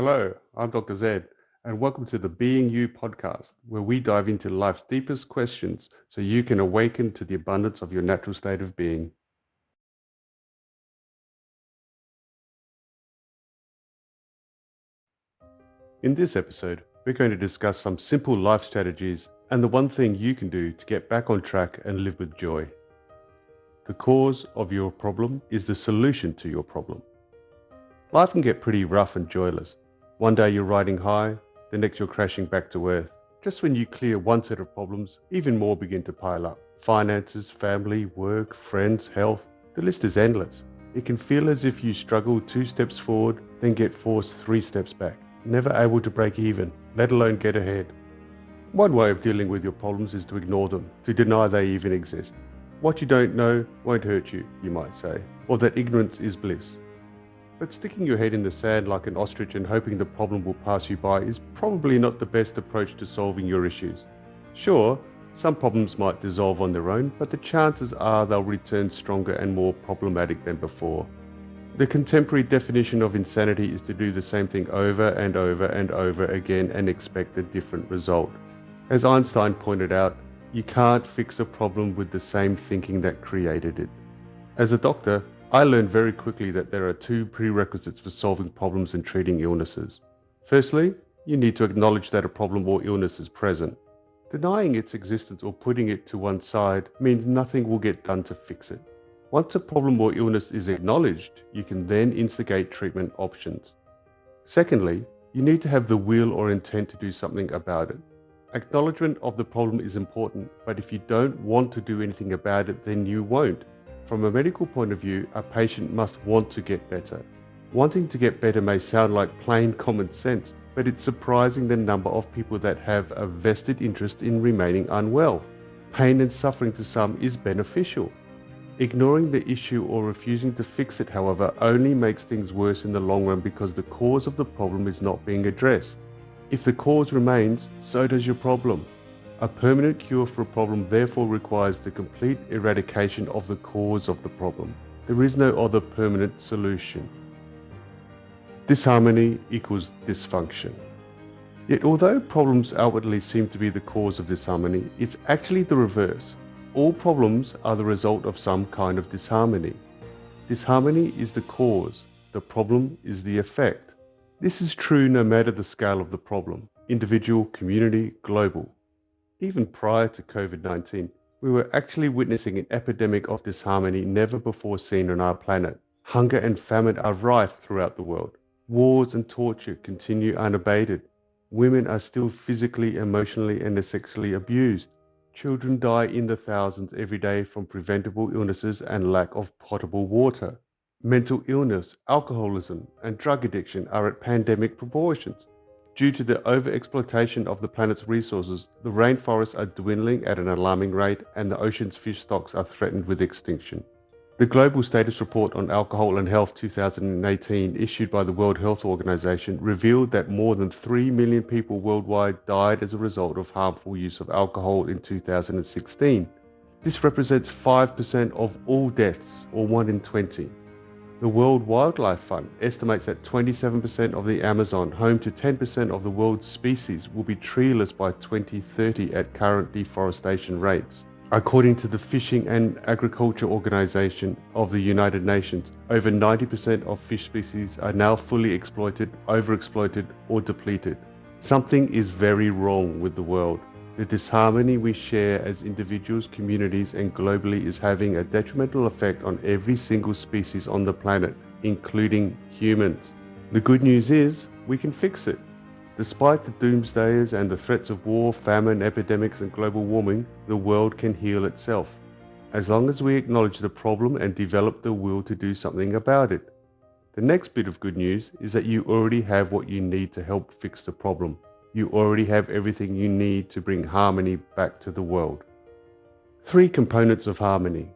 Hello, I'm Dr. Zed, and welcome to the Being You podcast, where we dive into life's deepest questions so you can awaken to the abundance of your natural state of being. In this episode, we're going to discuss some simple life strategies and the one thing you can do to get back on track and live with joy. The cause of your problem is the solution to your problem. Life can get pretty rough and joyless. One day you're riding high, the next you're crashing back to earth. Just when you clear one set of problems, even more begin to pile up. Finances, family, work, friends, health, the list is endless. It can feel as if you struggle 2 steps forward, then get forced 3 steps back, never able to break even, let alone get ahead. One way of dealing with your problems is to ignore them, to deny they even exist. What you don't know won't hurt you, you might say, or that ignorance is bliss. But sticking your head in the sand like an ostrich and hoping the problem will pass you by is probably not the best approach to solving your issues. Sure, some problems might dissolve on their own, but the chances are they'll return stronger and more problematic than before. The contemporary definition of insanity is to do the same thing over and over and over again and expect a different result. As Einstein pointed out, you can't fix a problem with the same thinking that created it. As a doctor, I learned very quickly that there are 2 prerequisites for solving problems and treating illnesses. Firstly, you need to acknowledge that a problem or illness is present. Denying its existence or putting it to one side means nothing will get done to fix it. Once a problem or illness is acknowledged, you can then instigate treatment options. Secondly, you need to have the will or intent to do something about it. Acknowledgement of the problem is important, but if you don't want to do anything about it, then you won't. From a medical point of view, a patient must want to get better. Wanting to get better may sound like plain common sense, but it's surprising the number of people that have a vested interest in remaining unwell. Pain and suffering to some is beneficial. Ignoring the issue or refusing to fix it, however, only makes things worse in the long run because the cause of the problem is not being addressed. If the cause remains, so does your problem. A permanent cure for a problem therefore requires the complete eradication of the cause of the problem. There is no other permanent solution. Disharmony equals dysfunction. Yet although problems outwardly seem to be the cause of disharmony, it's actually the reverse. All problems are the result of some kind of disharmony. Disharmony is the cause, the problem is the effect. This is true no matter the scale of the problem, individual, community, global. Even prior to COVID-19, we were actually witnessing an epidemic of disharmony never before seen on our planet. Hunger and famine are rife throughout the world. Wars and torture continue unabated. Women are still physically, emotionally, and sexually abused. Children die in the thousands every day from preventable illnesses and lack of potable water. Mental illness, alcoholism, and drug addiction are at pandemic proportions. Due to the overexploitation of the planet's resources, the rainforests are dwindling at an alarming rate and the ocean's fish stocks are threatened with extinction. The Global Status Report on Alcohol and Health 2018, issued by the World Health Organization, revealed that more than 3 million people worldwide died as a result of harmful use of alcohol in 2016. This represents 5% of all deaths, or 1 in 20. The World Wildlife Fund estimates that 27% of the Amazon, home to 10% of the world's species, will be treeless by 2030 at current deforestation rates. According to the Fishing and Agriculture Organization of the United Nations, over 90% of fish species are now fully exploited, overexploited, or depleted. Something is very wrong with the world. The disharmony we share as individuals, communities, and globally is having a detrimental effect on every single species on the planet, including humans. The good news is, we can fix it. Despite the doomsdayers and the threats of war, famine, epidemics, and global warming, the world can heal itself, as long as we acknowledge the problem and develop the will to do something about it. The next bit of good news is that you already have what you need to help fix the problem. You already have everything you need to bring harmony back to the world. 3 components of harmony.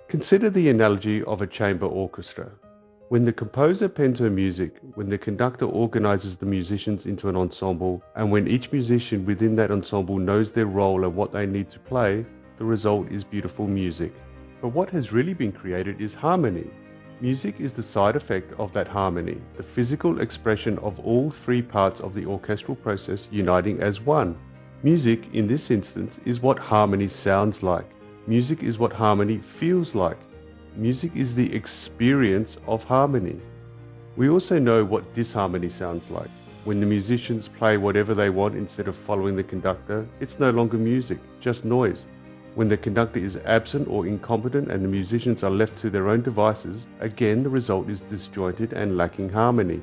Consider the analogy of a chamber orchestra. When the composer pens her music, when the conductor organizes the musicians into an ensemble, and when each musician within that ensemble knows their role and what they need to play, the result is beautiful music. But what has really been created is harmony. Music is the side effect of that harmony, the physical expression of all three parts of the orchestral process uniting as one. Music, in this instance, is what harmony sounds like. Music is what harmony feels like. Music is the experience of harmony. We also know what disharmony sounds like. When the musicians play whatever they want instead of following the conductor, it's no longer music, just noise. When the conductor is absent or incompetent and the musicians are left to their own devices, again the result is disjointed and lacking harmony.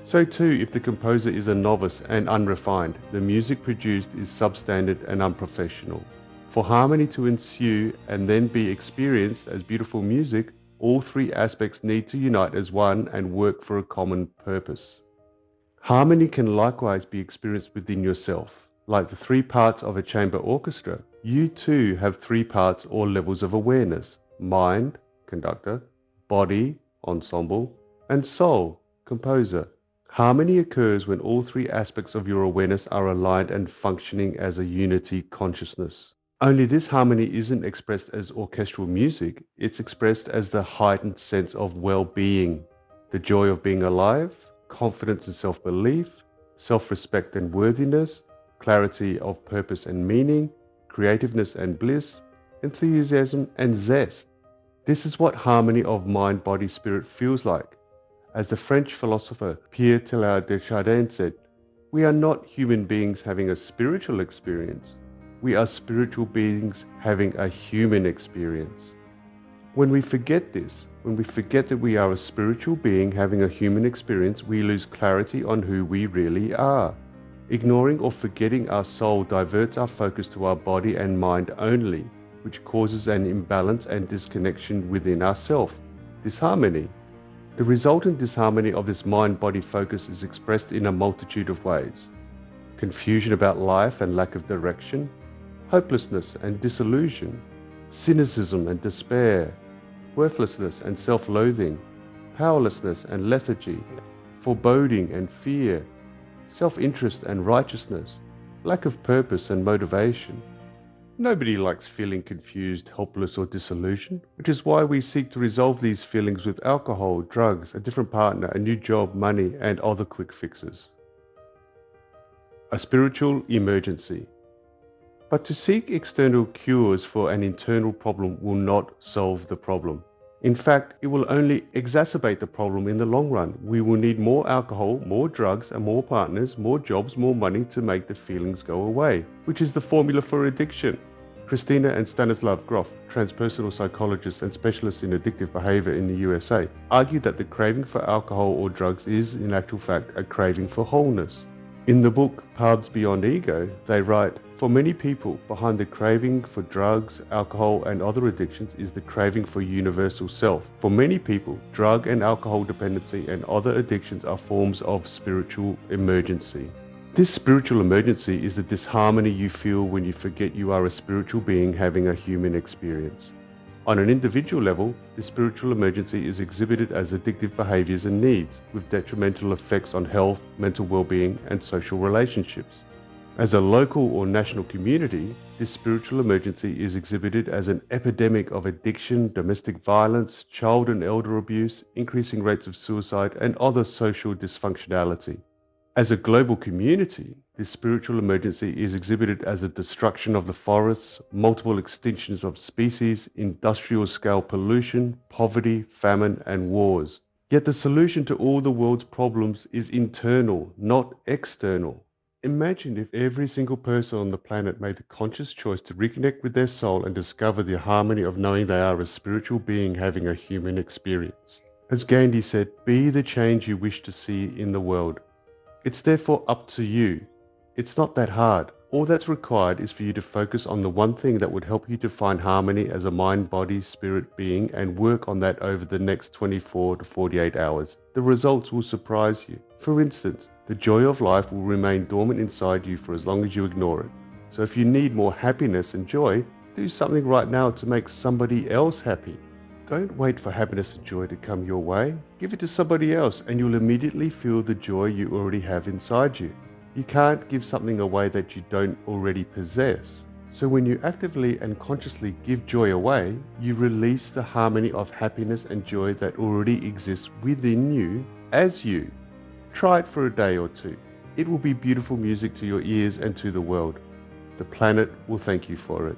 So too, if the composer is a novice and unrefined, the music produced is substandard and unprofessional. For harmony to ensue and then be experienced as beautiful music, all three aspects need to unite as one and work for a common purpose. Harmony can likewise be experienced within yourself. Like the three parts of a chamber orchestra, you too have three parts or levels of awareness: mind, conductor; body, ensemble; and soul, composer. Harmony occurs when all three aspects of your awareness are aligned and functioning as a unity consciousness. Only this harmony isn't expressed as orchestral music, it's expressed as the heightened sense of well-being, the joy of being alive, confidence and self-belief, self-respect and worthiness, clarity of purpose and meaning, creativeness and bliss, enthusiasm and zest. This is what harmony of mind, body, spirit feels like. As the French philosopher Pierre Teilhard de Chardin said, "We are not human beings having a spiritual experience. We are spiritual beings having a human experience." When we forget this, when we forget that we are a spiritual being having a human experience, we lose clarity on who we really are. Ignoring or forgetting our soul diverts our focus to our body and mind only, which causes an imbalance and disconnection within ourself, disharmony. The resultant disharmony of this mind-body focus is expressed in a multitude of ways: confusion about life and lack of direction, hopelessness and disillusion, cynicism and despair, worthlessness and self-loathing, powerlessness and lethargy, foreboding and fear, self-interest and righteousness, lack of purpose and motivation. Nobody likes feeling confused, helpless, or disillusioned, which is why we seek to resolve these feelings with alcohol, drugs, a different partner, a new job, money, and other quick fixes. A spiritual emergency. But to seek external cures for an internal problem will not solve the problem. In fact, it will only exacerbate the problem in the long run. We will need more alcohol, more drugs, and more partners, more jobs, more money to make the feelings go away, which is the formula for addiction. Christina and Stanislav Grof, transpersonal psychologists and specialists in addictive behavior in the USA, argue that the craving for alcohol or drugs is, in actual fact, a craving for wholeness. In the book Paths Beyond Ego, they write, "For many people, behind the craving for drugs, alcohol, and other addictions is the craving for universal self. For many people, drug and alcohol dependency and other addictions are forms of spiritual emergency." This spiritual emergency is the disharmony you feel when you forget you are a spiritual being having a human experience. On an individual level, the spiritual emergency is exhibited as addictive behaviors and needs, with detrimental effects on health, mental well-being, and social relationships. As a local or national community, this spiritual emergency is exhibited as an epidemic of addiction, domestic violence, child and elder abuse, increasing rates of suicide, and other social dysfunctionality. As a global community, this spiritual emergency is exhibited as a destruction of the forests, multiple extinctions of species, industrial-scale pollution, poverty, famine, and wars. Yet the solution to all the world's problems is internal, not external. Imagine if every single person on the planet made the conscious choice to reconnect with their soul and discover the harmony of knowing they are a spiritual being having a human experience. As Gandhi said, "Be the change you wish to see in the world." It's therefore up to you. It's not that hard. All that's required is for you to focus on the one thing that would help you to find harmony as a mind, body, spirit being and work on that over the next 24 to 48 hours. The results will surprise you. For instance, the joy of life will remain dormant inside you for as long as you ignore it. So if you need more happiness and joy, do something right now to make somebody else happy. Don't wait for happiness and joy to come your way. Give it to somebody else and you'll immediately feel the joy you already have inside you. You can't give something away that you don't already possess. So when you actively and consciously give joy away, you release the harmony of happiness and joy that already exists within you as you. Try it for a day or two. It will be beautiful music to your ears and to the world. The planet will thank you for it.